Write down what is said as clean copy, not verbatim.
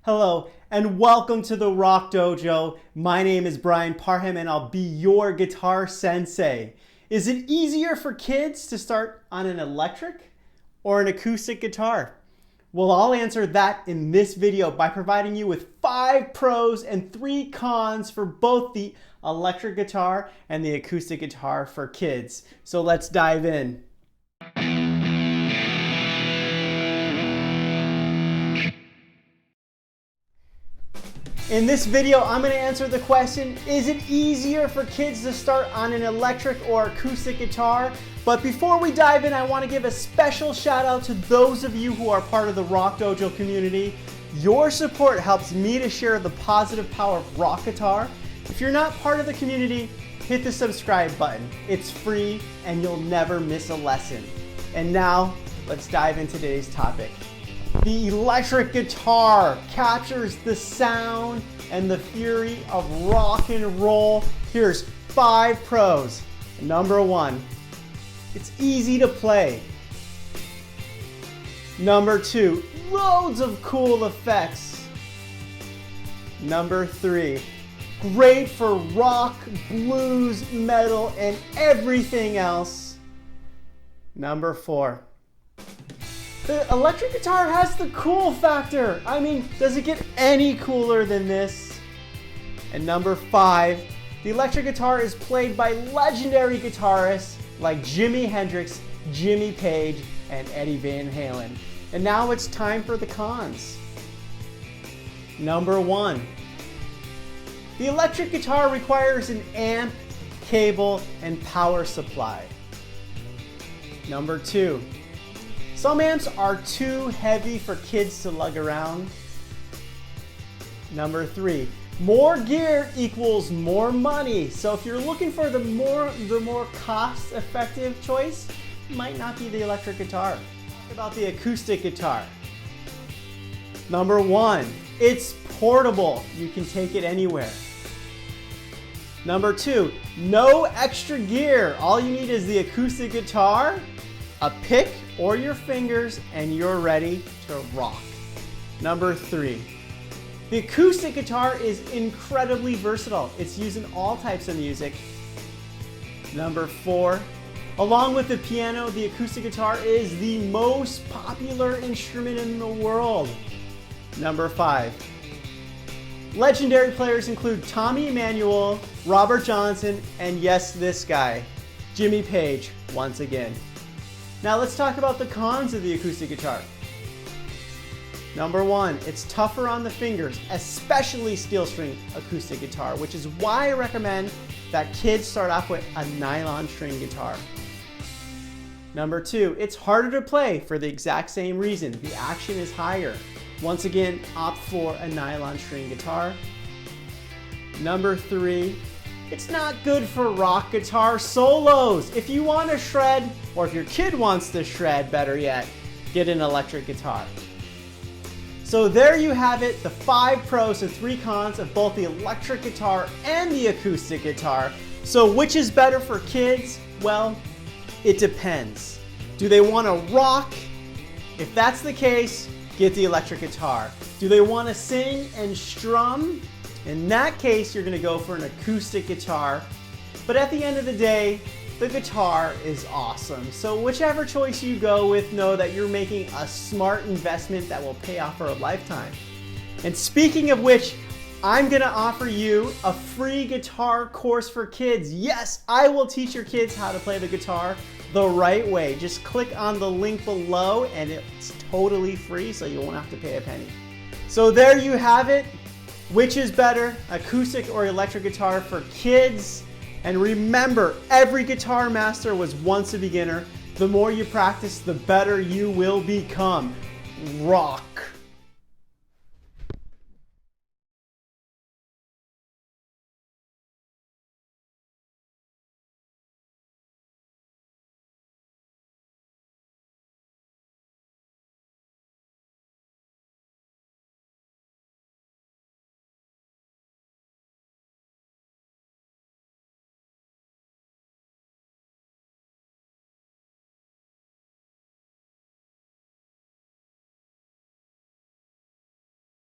Hello and welcome to the Rock Dojo. My name is Brian Parham and I'll be your guitar sensei. Is it easier for kids to start on an electric or an acoustic guitar? Well, I'll answer that in this video by providing you with 5 pros and 3 cons for both the electric guitar and the acoustic guitar for kids. So let's dive in. In this video, I'm going to answer the question, is it easier for kids to start on an electric or acoustic guitar? But before we dive in, I want to give a special shout out to those of you who are part of the Rock Dojo community. Your support helps me to share the positive power of rock guitar. If you're not part of the community, hit the subscribe button. It's free and you'll never miss a lesson. And now, let's dive into today's topic. The electric guitar captures the sound and the fury of rock and roll. Here's 5 pros. Number 1, it's easy to play. Number 2, loads of cool effects. Number 3, great for rock, blues, metal, and everything else. Number 4, the electric guitar has the cool factor. I mean, does it get any cooler than this? And number 5, the electric guitar is played by legendary guitarists like Jimi Hendrix, Jimmy Page, and Eddie Van Halen. And now it's time for the cons. Number 1, the electric guitar requires an amp, cable, and power supply. Number 2, some amps are too heavy for kids to lug around. Number 3, more gear equals more money. So if you're looking for the more cost-effective choice, it might not be the electric guitar. Talk about the acoustic guitar. Number 1, it's portable. You can take it anywhere. Number 2, no extra gear. All you need is the acoustic guitar, a pick, or your fingers, and you're ready to rock. Number 3, the acoustic guitar is incredibly versatile. It's used in all types of music. Number 4, along with the piano, the acoustic guitar is the most popular instrument in the world. Number 5, legendary players include Tommy Emmanuel, Robert Johnson, and yes, this guy, Jimmy Page, once again. Now let's talk about the cons of the acoustic guitar. Number 1, it's tougher on the fingers, especially steel string acoustic guitar, which is why I recommend that kids start off with a nylon string guitar. Number 2, it's harder to play for the exact same reason. The action is higher. Once again, opt for a nylon string guitar. Number 3, it's not good for rock guitar solos. If you want to shred, or if your kid wants to shred, better yet, get an electric guitar. So there you have it, the 5 pros and 3 cons of both the electric guitar and the acoustic guitar. So which is better for kids? Well, it depends. Do they want to rock? If that's the case, get the electric guitar. Do they want to sing and strum? In that case, you're going to go for an acoustic guitar. But at the end of the day, the guitar is awesome. So whichever choice you go with, know that you're making a smart investment that will pay off for a lifetime. And speaking of which, I'm going to offer you a free guitar course for kids. Yes, I will teach your kids how to play the guitar the right way. Just click on the link below and it's totally free, so you won't have to pay a penny. So there you have it. Which is better, acoustic or electric guitar for kids? And remember, every guitar master was once a beginner. The more you practice, the better you will become. Rock.